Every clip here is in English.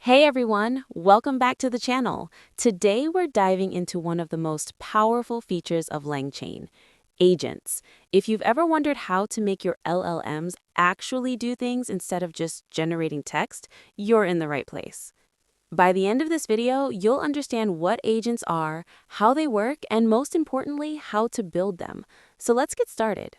Hey everyone, welcome back to the channel. Today we're diving into one of the most powerful features of LangChain, agents. If you've ever wondered how to make your LLMs actually do things instead of just generating text, you're in the right place. By the end of this video, you'll understand what agents are, how they work, and most importantly, how to build them. So let's get started.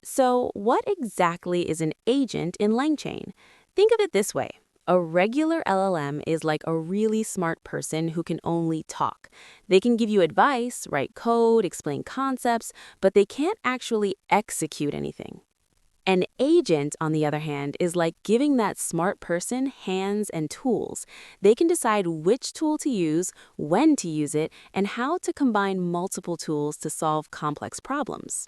So what exactly is an agent in LangChain? Think of it this way. A regular LLM is like a really smart person who can only talk. They can give you advice, write code, explain concepts, but they can't actually execute anything. An agent, on the other hand, is like giving that smart person hands and tools. They can decide which tool to use, when to use it, and how to combine multiple tools to solve complex problems.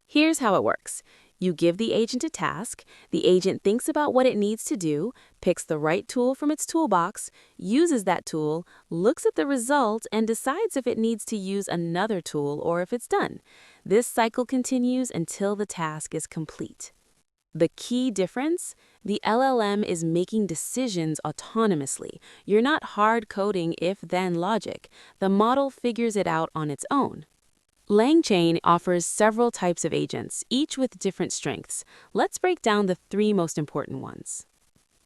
Here's how it works. You give the agent a task, the agent thinks about what it needs to do, picks the right tool from its toolbox, uses that tool, looks at the result, and decides if it needs to use another tool or if it's done. This cycle continues until the task is complete. The key difference? The LLM is making decisions autonomously. You're not hard coding if-then logic. The model figures it out on its own. LangChain offers several types of agents, each with different strengths. Let's break down the three most important ones.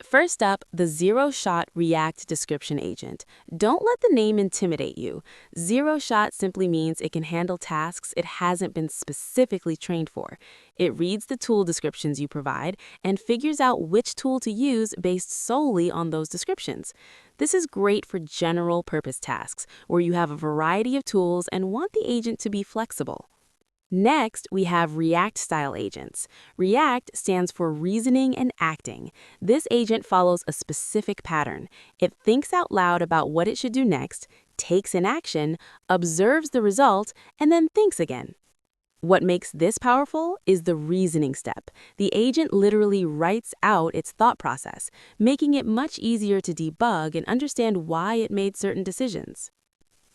First up, the zero-shot React description agent. Don't let the name intimidate you. Zero-shot simply means it can handle tasks it hasn't been specifically trained for. It reads the tool descriptions you provide and figures out which tool to use based solely on those descriptions. This is great for general-purpose tasks, where you have a variety of tools and want the agent to be flexible. Next, we have React-style agents. React stands for reasoning and acting. This agent follows a specific pattern. It thinks out loud about what it should do next, takes an action, observes the result, and then thinks again. What makes this powerful is the reasoning step. The agent literally writes out its thought process, making it much easier to debug and understand why it made certain decisions.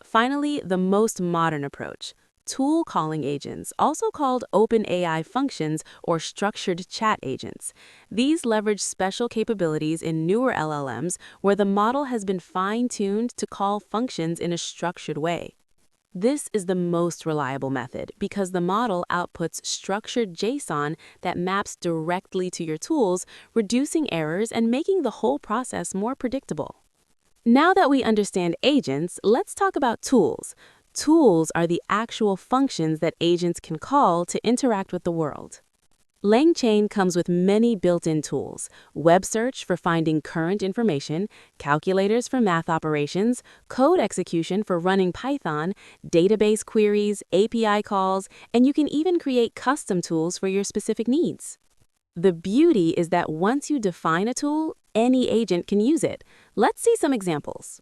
Finally, the most modern approach. Tool calling agents, also called OpenAI functions or structured chat agents. These leverage special capabilities in newer LLMs where the model has been fine-tuned to call functions in a structured way. This is the most reliable method because the model outputs structured JSON that maps directly to your tools, reducing errors and making the whole process more predictable. Now that we understand agents, let's talk about tools. Tools are the actual functions that agents can call to interact with the world. LangChain comes with many built-in tools: web search for finding current information, calculators for math operations, code execution for running Python, database queries, API calls, and you can even create custom tools for your specific needs. The beauty is that once you define a tool, any agent can use it. Let's see some examples.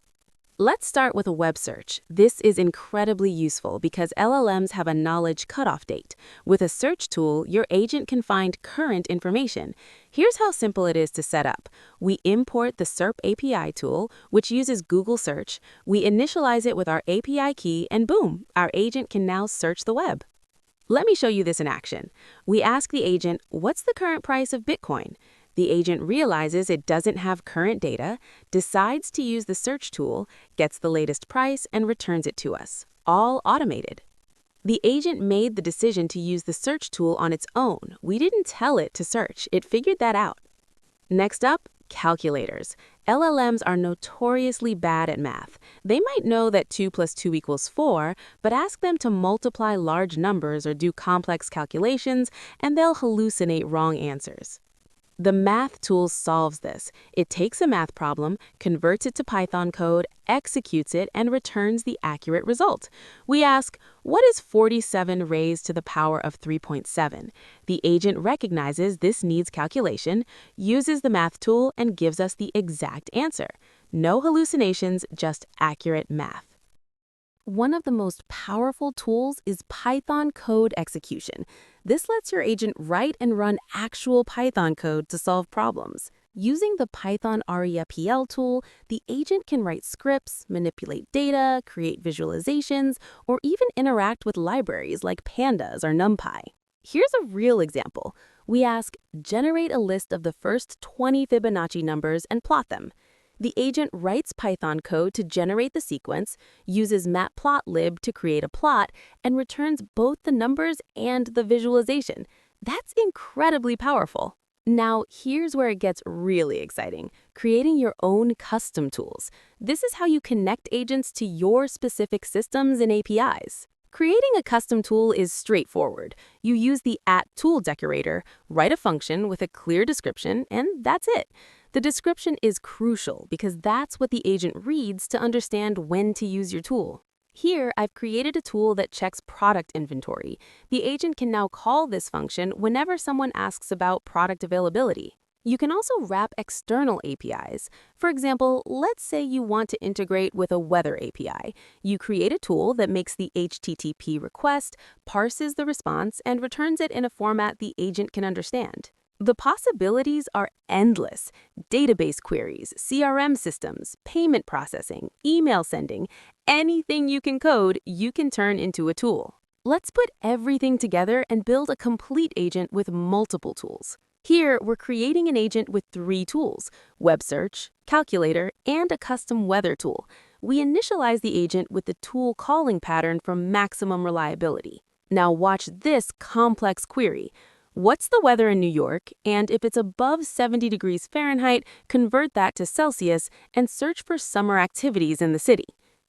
Let's start with a web search. This is incredibly useful because LLMs have a knowledge cutoff date. With a search tool, your agent can find current information. Here's how simple it is to set up. We import the SERP API tool, which uses Google Search. We initialize it with our API key, and boom, our agent can now search the web. Let me show you this in action. We ask the agent, what's the current price of Bitcoin? The agent realizes it doesn't have current data, decides to use the search tool, gets the latest price, and returns it to us, all automated. The agent made the decision to use the search tool on its own. We didn't tell it to search. It figured that out. Next up, calculators. LLMs are notoriously bad at math. They might know that 2 + 2 = 4, but ask them to multiply large numbers or do complex calculations, and they'll hallucinate wrong answers. The math tool solves this. It takes a math problem, converts it to Python code, executes it, and returns the accurate result. We ask, what is 47 raised to the power of 3.7? The agent recognizes this needs calculation, uses the math tool, and gives us the exact answer. No hallucinations, just accurate math. One of the most powerful tools is Python code execution. This lets your agent write and run actual Python code to solve problems. Using the Python REPL tool, the agent can write scripts, manipulate data, create visualizations, or even interact with libraries like Pandas or NumPy. Here's a real example. We ask, generate a list of the first 20 Fibonacci numbers and plot them. The agent writes Python code to generate the sequence, uses matplotlib to create a plot, and returns both the numbers and the visualization. That's incredibly powerful. Now, here's where it gets really exciting: creating your own custom tools. This is how you connect agents to your specific systems and APIs. Creating a custom tool is straightforward. You use the @tool decorator, write a function with a clear description, and that's it. The description is crucial because that's what the agent reads to understand when to use your tool. Here, I've created a tool that checks product inventory. The agent can now call this function whenever someone asks about product availability. You can also wrap external APIs. For example, let's say you want to integrate with a weather API. You create a tool that makes the HTTP request, parses the response, and returns it in a format the agent can understand. The possibilities are endless: database queries, CRM systems, payment processing, email sending. Anything you can code, you can turn into a tool. Let's put everything together and build a complete agent with multiple tools. Here, we're creating an agent with 3 tools: web search, calculator, and a custom weather tool. We initialize the agent with the tool calling pattern for maximum reliability. Now watch this complex query. What's the weather in New York? And if it's above 70 degrees Fahrenheit, convert that to Celsius and search for summer activities in the city.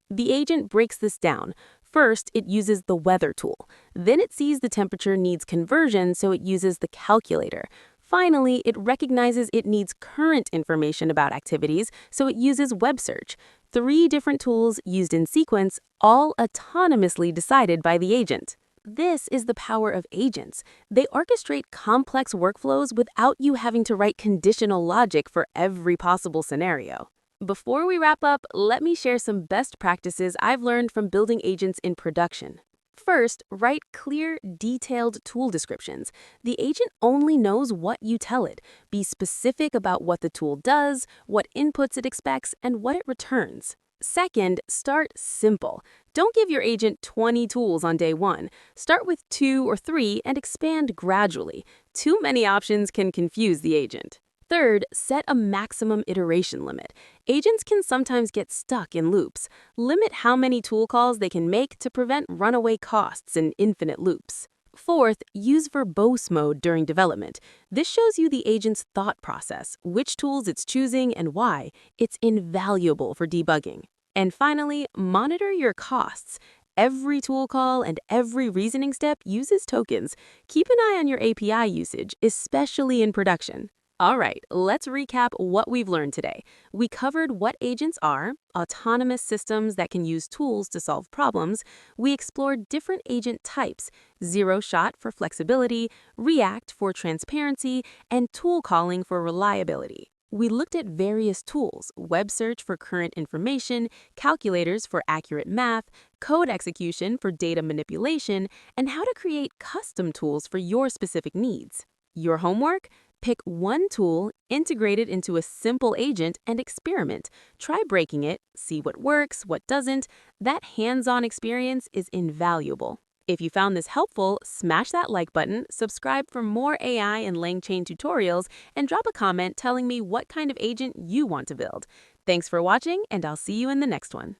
The agent breaks this down. First, it uses the weather tool. Then it sees the temperature needs conversion, so it uses the calculator. Finally, it recognizes it needs current information about activities, so it uses web search. 3 different tools used in sequence, all autonomously decided by the agent. This is the power of agents. They orchestrate complex workflows without you having to write conditional logic for every possible scenario. Before we wrap up, let me share some best practices I've learned from building agents in production. First, write clear, detailed tool descriptions. The agent only knows what you tell it. Be specific about what the tool does, what inputs it expects, and what it returns. Second, start simple. Don't give your agent 20 tools on day 1. Start with 2 or 3 and expand gradually. Too many options can confuse the agent. Third, set a maximum iteration limit. Agents can sometimes get stuck in loops. Limit how many tool calls they can make to prevent runaway costs and infinite loops. Fourth, use verbose mode during development. This shows you the agent's thought process, which tools it's choosing and why. It's invaluable for debugging. And finally, monitor your costs. Every tool call and every reasoning step uses tokens. Keep an eye on your API usage, especially in production. All right, let's recap what we've learned today. We covered what agents are, autonomous systems that can use tools to solve problems. We explored different agent types: zero shot for flexibility, React for transparency, and tool calling for reliability. We looked at various tools: web search for current information, calculators for accurate math, code execution for data manipulation, and how to create custom tools for your specific needs. Your homework? Pick one tool, integrate it into a simple agent, and experiment. Try breaking it, see what works, what doesn't. That hands-on experience is invaluable. If you found this helpful, smash that like button, subscribe for more AI and LangChain tutorials, and drop a comment telling me what kind of agent you want to build. Thanks for watching, and I'll see you in the next one.